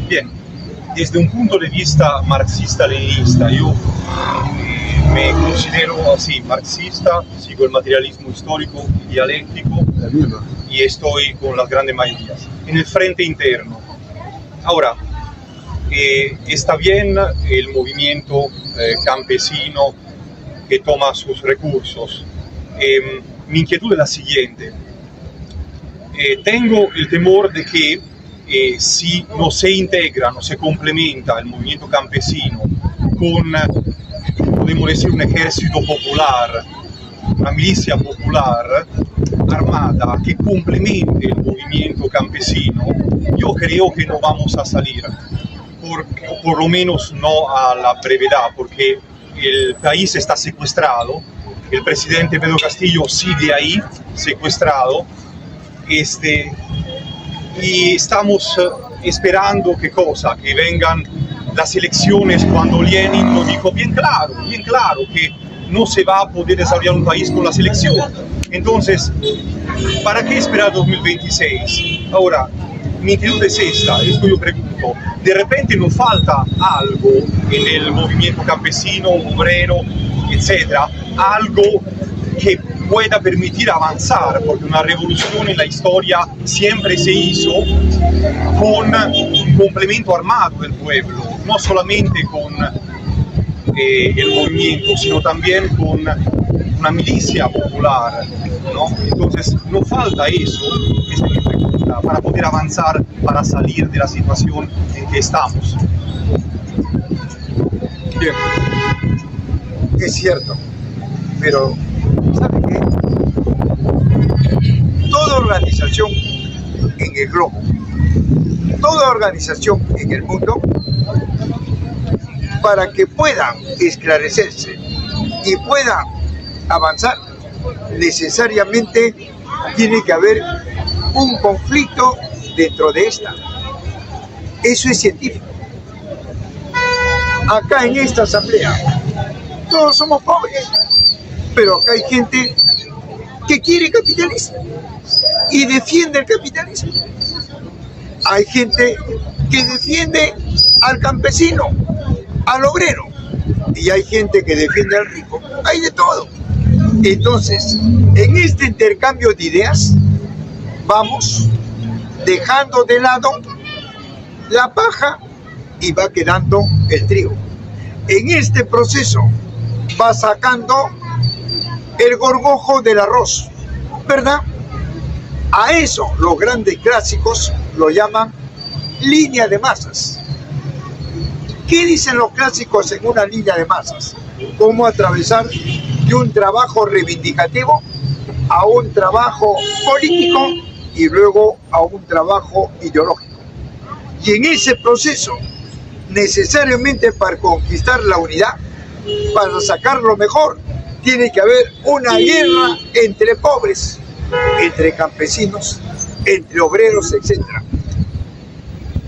Bien, desde un punto de vista marxista-leninista, yo me considero así, marxista, sigo el materialismo histórico y dialéctico y estoy con las grandes mayorías. En el frente interno. Ahora, está bien el movimiento campesino que toma sus recursos. Mi inquietud es la siguiente. Tengo el temor de que si no se integra, no se complementa el movimiento campesino con, podemos decir, un ejército popular, una milicia popular armada que complemente el movimiento campesino, yo creo que no vamos a salir, por lo menos no a la brevedad, porque el país está secuestrado, el presidente Pedro Castillo sigue ahí, secuestrado, y estamos esperando ¿qué cosa? Que vengan las elecciones cuando Lenin lo dijo bien claro, que no se va a poder desarrollar un país con las elecciones. Entonces, ¿para qué esperar 2026? Ahora, mi inquietud es esta, esto yo pregunto, de repente nos falta algo en el movimiento campesino, obrero, etcétera, algo que pueda permitir avanzar, porque una revolución en la historia siempre se hizo con un complemento armado del pueblo, no solamente con el movimiento, sino también con una milicia popular, ¿no? Entonces, no falta eso, esta es mi pregunta, para poder avanzar, para salir de la situación en que estamos. Bien, es cierto, pero ¿sabe qué? Toda organización en el globo, toda organización en el mundo, para que pueda esclarecerse y pueda avanzar, necesariamente tiene que haber un conflicto dentro de esta. Eso es científico. Acá en esta asamblea todos somos pobres, pero acá hay gente que quiere capitalismo y defiende el capitalismo. Hay gente que defiende al campesino, al obrero, y hay gente que defiende al rico. Hay de todo. Entonces, en este intercambio de ideas, vamos dejando de lado la paja y va quedando el trigo. En este proceso va sacando el gorgojo del arroz, ¿verdad? A eso los grandes clásicos lo llaman línea de masas. ¿Qué dicen los clásicos en una línea de masas? Cómo atravesar de un trabajo reivindicativo a un trabajo político y luego a un trabajo ideológico. Y en ese proceso, necesariamente para conquistar la unidad, para sacar lo mejor, tiene que haber una guerra entre pobres, entre campesinos, entre obreros, etc.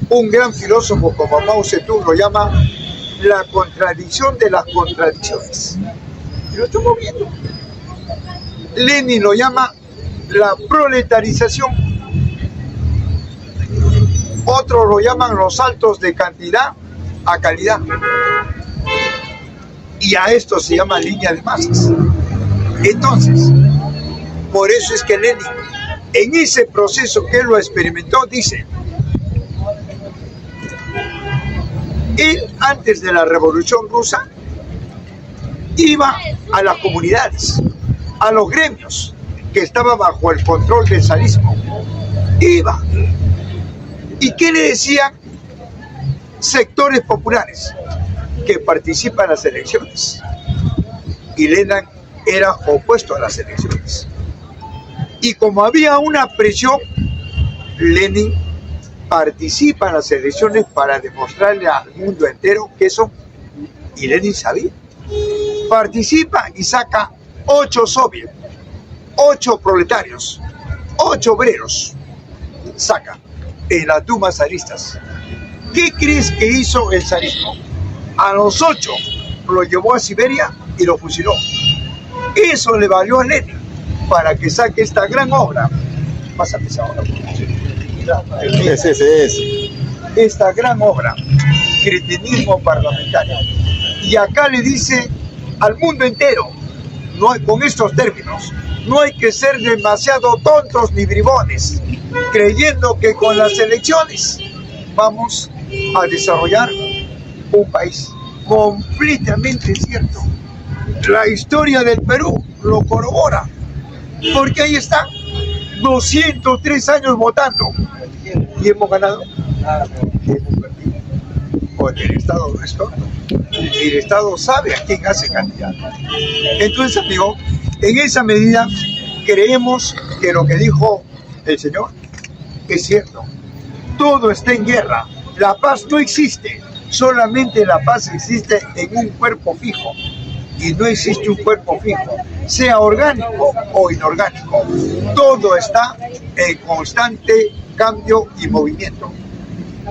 Un gran filósofo como Mao Zedong lo llama la contradicción de las contradicciones. Y lo estamos viendo. Lenin lo llama la proletarización. Otros lo llaman los saltos de cantidad a calidad. Y a esto se llama línea de masas. Entonces, por eso es que Lenin, en ese proceso que él lo experimentó, dice: él, antes de la Revolución Rusa, iba a las comunidades, a los gremios que estaban bajo el control del zarismo. Iba. ¿Y qué le decían sectores populares que participan en las elecciones? Y Lenin era opuesto a las elecciones. Y como había una presión, Lenin participa en las elecciones para demostrarle al mundo entero que eso, y Lenin sabía. Participa y saca 8 soviets, 8 proletarios, 8 obreros, saca en las dumas zaristas. ¿Qué crees que hizo el zarismo? A los 8 lo llevó a Siberia y lo fusiló. Eso le valió a Lenin para que saque esta gran obra. Pásame esa obra. Sí. esta gran obra, cretinismo parlamentario. Y acá le dice al mundo entero, no hay, con estos términos, no hay que ser demasiado tontos ni bribones, creyendo que con las elecciones vamos a desarrollar un país. Completamente cierto. La historia del Perú lo corrobora, porque ahí está, 203 años votando, y hemos ganado. Hemos perdido. Porque el Estado no es tonto. El Estado sabe a quién hace candidato. Entonces, amigo, en esa medida creemos que lo que dijo el señor es cierto. Todo está en guerra. La paz no existe. Solamente la paz existe en un cuerpo fijo. Y no existe un cuerpo fijo, sea orgánico o inorgánico. Todo está en constante cambio y movimiento.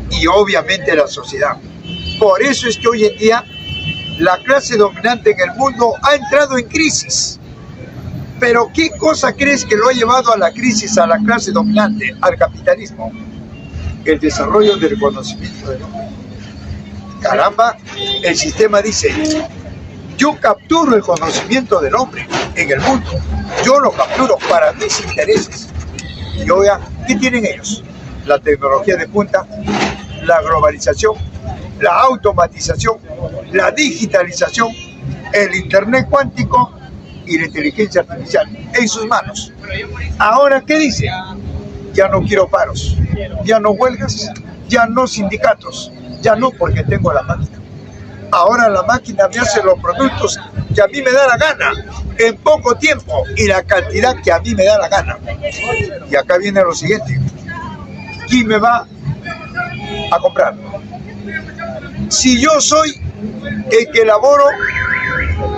Y obviamente la sociedad. Por eso es que hoy en día la clase dominante en el mundo ha entrado en crisis. Pero ¿qué cosa crees que lo ha llevado a la crisis a la clase dominante, al capitalismo? El desarrollo del conocimiento del hombre. Caramba, el sistema dice, yo capturo el conocimiento del hombre en el mundo, yo lo capturo para mis intereses. Y oiga, ¿qué tienen ellos? La tecnología de punta, la globalización, la automatización, la digitalización, el internet cuántico y la inteligencia artificial en sus manos. Ahora, ¿qué dice? Ya no quiero paros, ya no huelgas, ya no sindicatos, ya no, porque tengo la máquina. Ahora la máquina me hace los productos que a mí me da la gana, en poco tiempo y la cantidad que a mí me da la gana. Y acá viene lo siguiente. ¿Quién me va a comprar? Si yo soy el que elaboro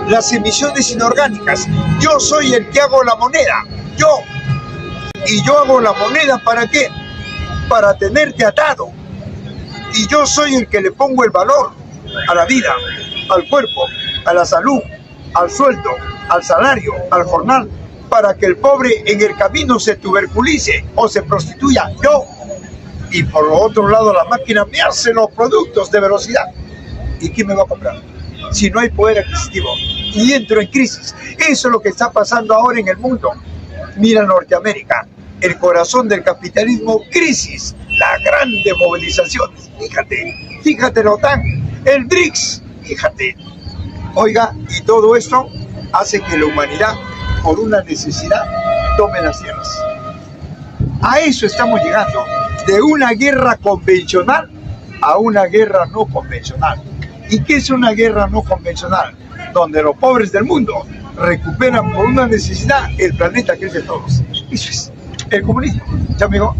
las emisiones inorgánicas, yo soy el que hago la moneda, yo. Y yo hago la moneda ¿para qué? Para tenerte atado. Y yo soy el que le pongo el valor a la vida, al cuerpo, a la salud, al sueldo, al salario, al jornal, para que el pobre en el camino se tuberculice o se prostituya, yo. Y por lo otro lado la máquina me hace los productos de velocidad. ¿Y quién me va a comprar? Si no hay poder adquisitivo. Y entro en crisis. Eso es lo que está pasando ahora en el mundo. Mira Norteamérica, el corazón del capitalismo, crisis, las grandes movilizaciones. Fíjate la OTAN, el BRICS, fíjate. Oiga, y todo esto hace que la humanidad, por una necesidad, tome las tierras. A eso estamos llegando, de una guerra convencional a una guerra no convencional. ¿Y qué es una guerra no convencional? Donde los pobres del mundo recuperan por una necesidad el planeta que es de todos. Eso es el comunismo. ¿Ya, amigo?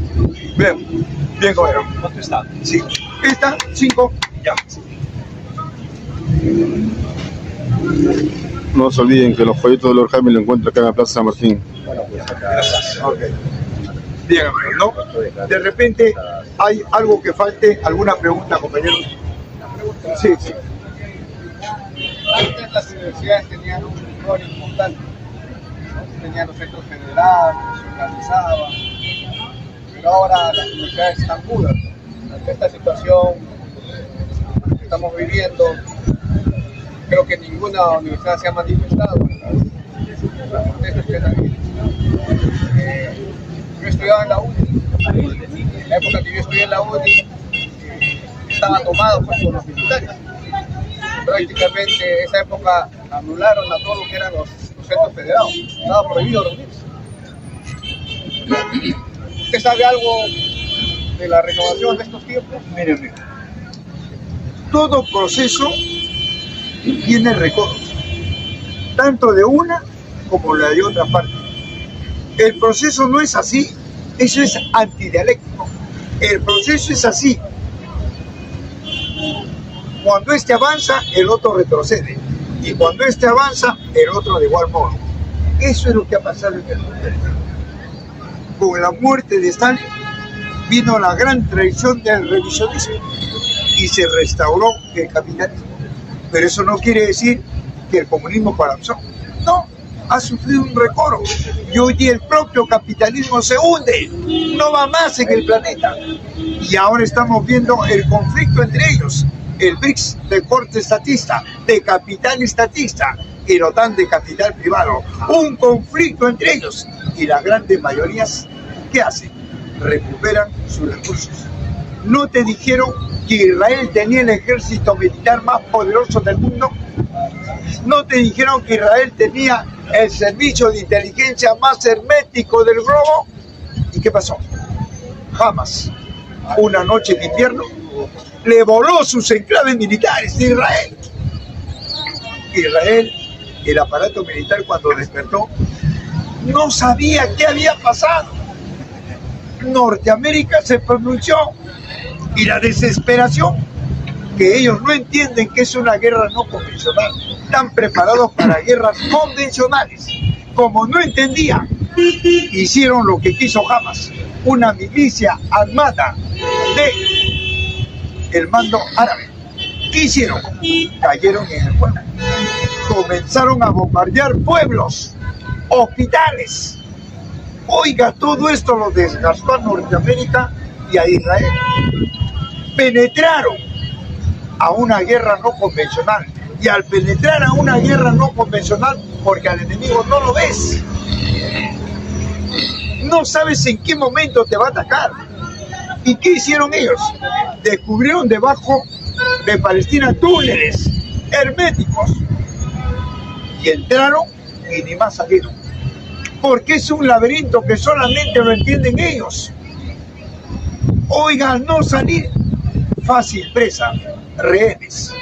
Bien, bien, gobernador. ¿Cuánto está? Sí. Esta, 5, ya. No se olviden que los folletos de Lord Jaime lo encuentran acá en la Plaza San Martín. Gracias. Okay. Bien, amigo, ¿no? De repente, ¿hay algo que falte? ¿Alguna pregunta, compañeros? Sí, sí. Antes las universidades tenían un rol importante, ¿no? Tenían los centros federados, se organizaban, pero ahora las universidades están mudas. Ante esta situación que estamos viviendo, creo que ninguna universidad se ha manifestado en las protestas que están habiendo. Yo estudiaba en la UNI, en la época que yo estudié en la UNI, estaba tomado por los militares. Prácticamente esa época anularon a todo lo que eran los centros federados. Estaba prohibido reunirse. ¿Usted sabe algo de la renovación de estos tiempos? Mire, todo proceso tiene recodos, tanto de una como la de otra parte. El proceso no es así, eso es antidialéctico. El proceso es así. Cuando este avanza, el otro retrocede. Y cuando este avanza, el otro de igual modo. Eso es lo que ha pasado en el mundo. Con la muerte de Stalin vino la gran traición del revisionismo y se restauró el capitalismo. Pero eso no quiere decir que el comunismo colapsó. No, ha sufrido un recoro. Y hoy día el propio capitalismo se hunde. No va más en el planeta. Y ahora estamos viendo el conflicto entre ellos. El BRICS de corte estatista, de capital estatista, y la OTAN de capital privado. Un conflicto entre ellos. Y las grandes mayorías, ¿qué hacen? Recuperan sus recursos. ¿No te dijeron que Israel tenía el ejército militar más poderoso del mundo? ¿No te dijeron que Israel tenía el servicio de inteligencia más hermético del globo? ¿Y qué pasó? Hamas, una noche de invierno, le voló sus enclaves militares de Israel. Israel, el aparato militar, cuando despertó, no sabía qué había pasado. Norteamérica se pronunció, y la desesperación, que ellos no entienden que es una guerra no convencional, están preparados para guerras convencionales. Como no entendían, hicieron lo que quiso Hamas, una milicia armada de el mando árabe. ¿Qué hicieron? Cayeron en el fuego. Comenzaron a bombardear pueblos, hospitales. Oiga, todo esto lo desgastó a Norteamérica y a Israel. Penetraron a una guerra no convencional. Y al penetrar a una guerra no convencional, porque al enemigo no lo ves, no sabes en qué momento te va a atacar. ¿Y qué hicieron ellos? Descubrieron debajo de Palestina túneles herméticos. Y entraron y ni más salieron. Porque es un laberinto que solamente lo entienden ellos. Oigan, no salir, fácil presa, rehenes.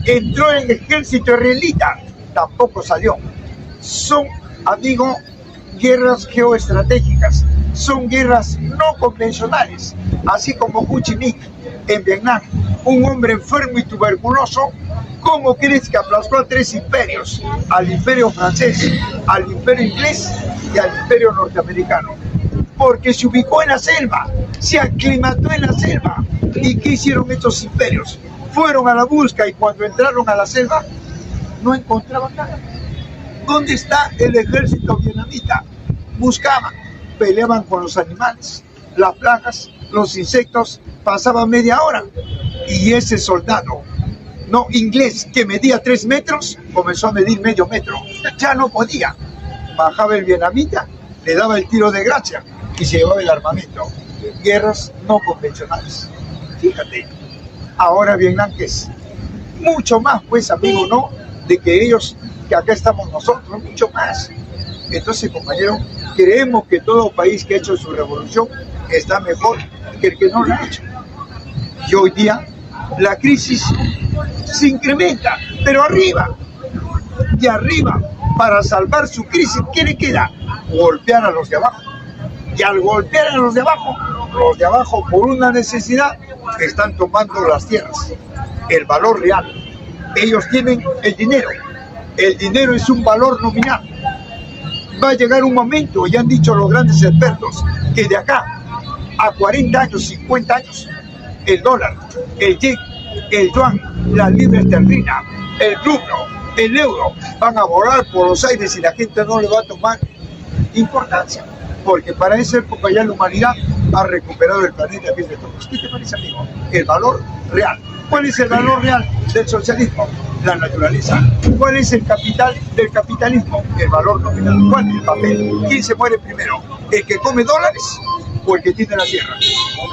Entró en el ejército israelita, tampoco salió. Son, amigo, guerras geoestratégicas, son guerras no convencionales, así como Ho Chi Minh en Vietnam, un hombre enfermo y tuberculoso. ¿Cómo crees que aplastó a 3 imperios? Al imperio francés, al imperio inglés y al imperio norteamericano. Porque se ubicó en la selva, se aclimató en la selva. ¿Y qué hicieron estos imperios? Fueron a la busca, y cuando entraron a la selva no encontraban nada. ¿Dónde está el ejército vietnamita? Buscaban, peleaban con los animales, las plagas, los insectos, pasaban media hora. Y ese soldado no inglés que medía 3 metros, comenzó a medir medio metro. Ya no podía. Bajaba el vietnamita, le daba el tiro de gracia y se llevaba el armamento. Guerras no convencionales. Fíjate, ahora Vietnam, ¿qué es? Mucho más, pues, amigo, ¿no? De que ellos, que acá estamos nosotros, mucho más. Entonces, compañero, creemos que todo país que ha hecho su revolución está mejor que el que no lo ha hecho. Y hoy día la crisis se incrementa, pero arriba. Y arriba, para salvar su crisis, ¿qué le queda? Golpear a los de abajo. Y al golpear a los de abajo, por una necesidad, están tomando las tierras, el valor real. Ellos tienen el dinero. El dinero es un valor nominal. Va a llegar un momento, ya han dicho los grandes expertos, que de acá a 40 años, 50 años, el dólar, el yen, el yuan, la libra esterlina, el rublo, el euro, van a volar por los aires y la gente no le va a tomar importancia. Porque para esa época ya la humanidad ha recuperado el planeta bien de todos. ¿Qué te parece, amigo? El valor real. ¿Cuál es el valor real del socialismo? La naturaleza. ¿Cuál es el capital del capitalismo? El valor nominal. ¿Cuál? El papel. ¿Quién se muere primero? ¿El que come dólares o el que tiene la tierra?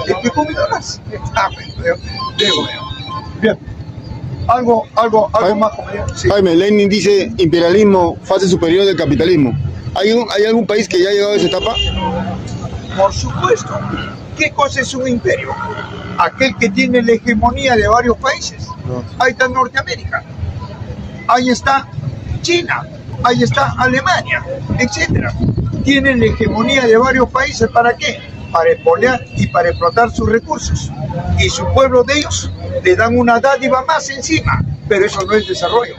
El que come dólares. Bien. Algo más, compañero. Sí. Jaime, Lenin dice imperialismo, fase superior del capitalismo. ¿Hay algún país que ya ha llegado a esa etapa? Por supuesto. ¿Qué cosa es un imperio? Aquel que tiene la hegemonía de varios países. Ahí está Norteamérica, ahí está China, ahí está Alemania, etc. Tienen la hegemonía de varios países. ¿Para qué? Para expoliar y para explotar sus recursos. Y su pueblo de ellos le dan una dádiva más encima. Pero eso no es desarrollo.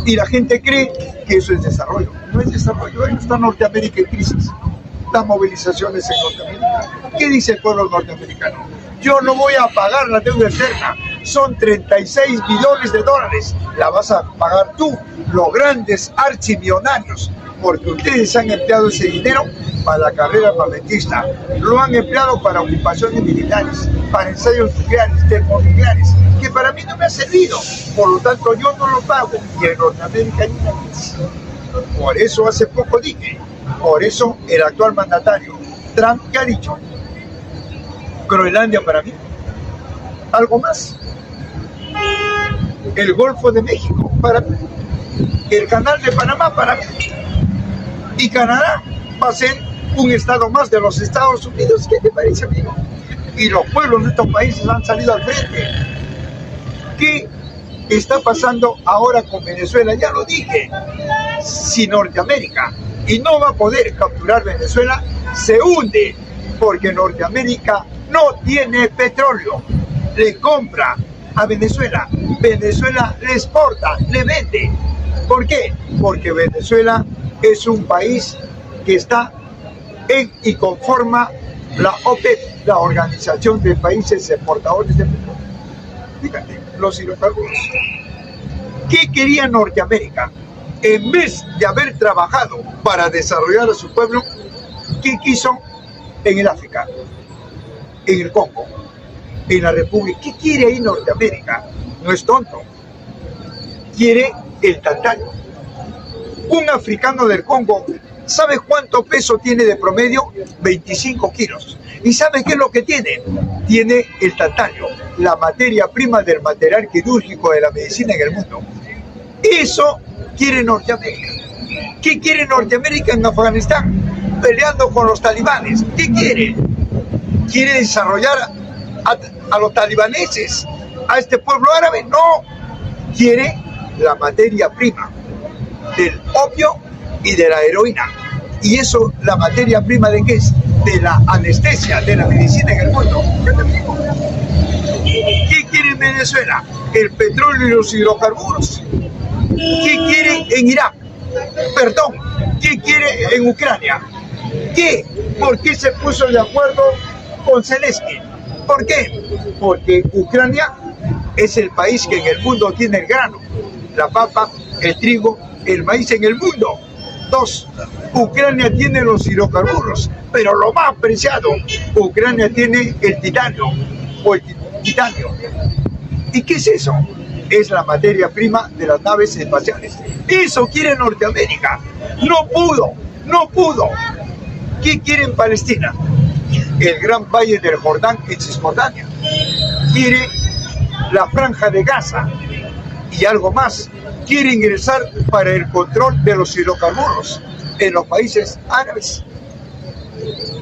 Y la gente cree que eso es desarrollo. No es desarrollo. Ahí está Norteamérica en crisis. Las movilizaciones en Norteamérica. ¿Qué dice el pueblo norteamericano? Yo no voy a pagar la deuda externa. Son 36 billones de dólares. La vas a pagar tú, los grandes archimillonarios porque ustedes han empleado ese dinero para la carrera armamentista, lo han empleado para ocupaciones militares, para ensayos nucleares, termonucleares, que para mí no me ha servido, por lo tanto yo no lo pago, y en Norteamérica ni una vez. Por eso hace poco dije, por eso el actual mandatario Trump, que ha dicho, Groenlandia para mí, algo más, el Golfo de México para mí, el Canal de Panamá para mí, y Canadá va a ser un estado más de los Estados Unidos. ¿Qué te parece, amigo? Y los pueblos de estos países han salido al frente. ¿Qué está pasando ahora con Venezuela? Ya lo dije, si Norteamérica y no va a poder capturar Venezuela, se hunde, porque Norteamérica no tiene petróleo, le compra a Venezuela, Venezuela le exporta, le vende. ¿Por qué? Porque Venezuela es un país que está en y conforma la OPEP, la Organización de Países Exportadores de Petróleo. Fíjate, los hidrocarburos. ¿Qué quería Norteamérica? En vez de haber trabajado para desarrollar a su pueblo, ¿qué quiso en el África, en el Congo, en la República? ¿Qué quiere ahí Norteamérica? No es tonto. Quiere el tantalio. Un africano del Congo, ¿sabe cuánto peso tiene de promedio? 25 kilos. ¿Y sabe qué es lo que tiene? Tiene el tantalio, la materia prima del material quirúrgico de la medicina en el mundo. Eso quiere Norteamérica. ¿Qué quiere Norteamérica en Afganistán? Peleando con los talibanes. ¿Qué quiere? ¿Quiere desarrollar a los talibaneses, a este pueblo árabe? No. Quiere la materia prima del opio y de la heroína. ¿Y eso, la materia prima de qué es? De la anestesia, de la medicina en el mundo. ¿Qué quiere en Venezuela? El petróleo y los hidrocarburos. ¿Qué quiere en Irak? Perdón, ¿qué quiere en Ucrania? ¿Qué? ¿Por qué se puso de acuerdo con Zelensky? ¿Por qué? Porque Ucrania es el país que en el mundo tiene el grano, la papa, el trigo, el maíz en el mundo. 2. Ucrania tiene los hidrocarburos, pero lo más preciado, Ucrania tiene el titanio o el titanio. ¿Y qué es eso? Es la materia prima de las naves espaciales. Eso quiere Norteamérica. No pudo. ¿Qué quiere en Palestina? El gran valle del Jordán en Cisjordania. Quiere la franja de Gaza y algo más. Quiere ingresar para el control de los hidrocarburos en los países árabes.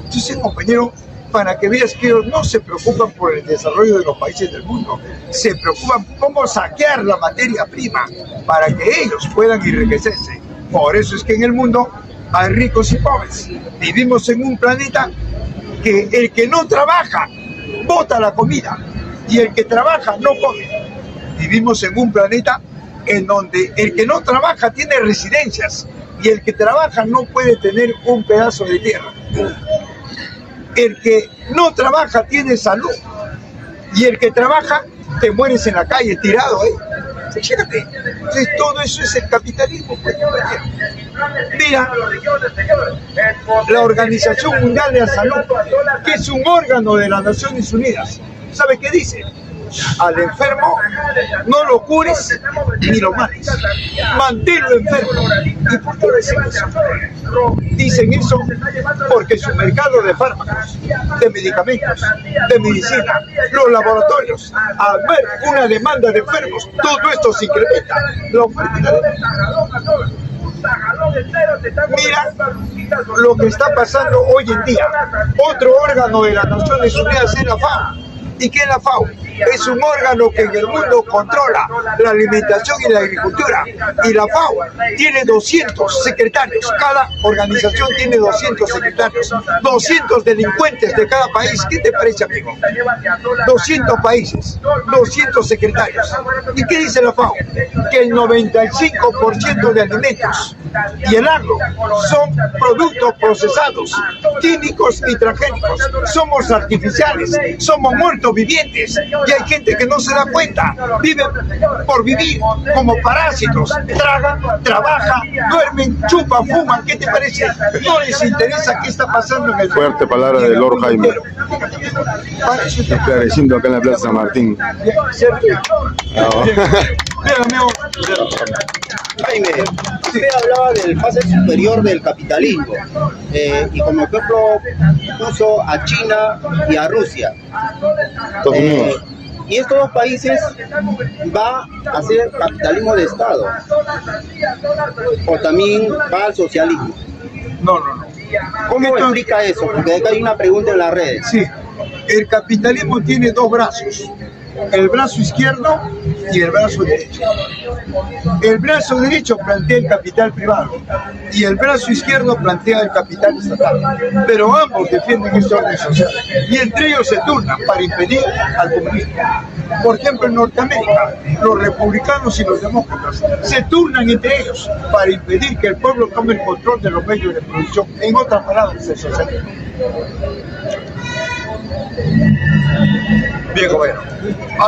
Entonces, compañero, para que veas que ellos no se preocupan por el desarrollo de los países del mundo, se preocupan cómo saquear la materia prima para que ellos puedan enriquecerse. Por eso es que en el mundo hay ricos y pobres. Vivimos en un planeta que el que no trabaja bota la comida y el que trabaja no come. Vivimos en un planeta en donde el que no trabaja tiene residencias y el que trabaja no puede tener un pedazo de tierra. El que no trabaja tiene salud y el que trabaja te mueres en la calle tirado, ¿eh? Fíjate, entonces todo eso es el capitalismo. Mira, la Organización Mundial de la Salud, que es un órgano de las Naciones Unidas, ¿sabe qué dice? Al enfermo no lo cures ni lo mates, manténlo enfermo. ¿Y por qué dicen eso? Dicen eso porque su mercado de fármacos, de medicamentos, de medicina, los laboratorios, al ver una demanda de enfermos, todo esto se incrementa. La oferta y la demanda. Mira lo que está pasando hoy en día. Otro órgano de las Naciones Unidas es la FAO. ¿Y qué es la FAO? Es un órgano que en el mundo controla la alimentación y la agricultura. Y la FAO tiene 200 secretarios. Cada organización tiene 200 secretarios. 200 delincuentes de cada país. ¿Qué te parece, amigo? 200 países, 200 secretarios. ¿Y qué dice la FAO? Que el 95% de alimentos y el agro son productos procesados, químicos y transgénicos. Somos artificiales, somos muertos no vivientes. Y hay gente que no se da cuenta, viven por vivir como parásitos, tragan, trabajan, duermen, chupan, fuman. ¿Qué te parece? No les interesa qué está pasando en el mundo. Fuerte palabra de Lord Jaime. Esclareciendo acá en la Plaza San Martín. Jaime, usted hablaba del fase superior del capitalismo y como ejemplo puso a China y a Rusia. Estados Unidos. Y estos dos países va a hacer capitalismo de Estado o también va al socialismo. No. ¿Cómo explica eso? Porque acá hay una pregunta en las redes. Sí, el capitalismo tiene dos brazos, el brazo izquierdo y el brazo derecho. El brazo derecho plantea el capital privado y el brazo izquierdo plantea el capital estatal, pero ambos defienden este orden social y entre ellos se turnan para impedir al comunismo. Por ejemplo, en Norteamérica, los republicanos y los demócratas se turnan entre ellos para impedir que el pueblo tome el control de los medios de producción. En otras palabras, el socialismo. Bien, bueno.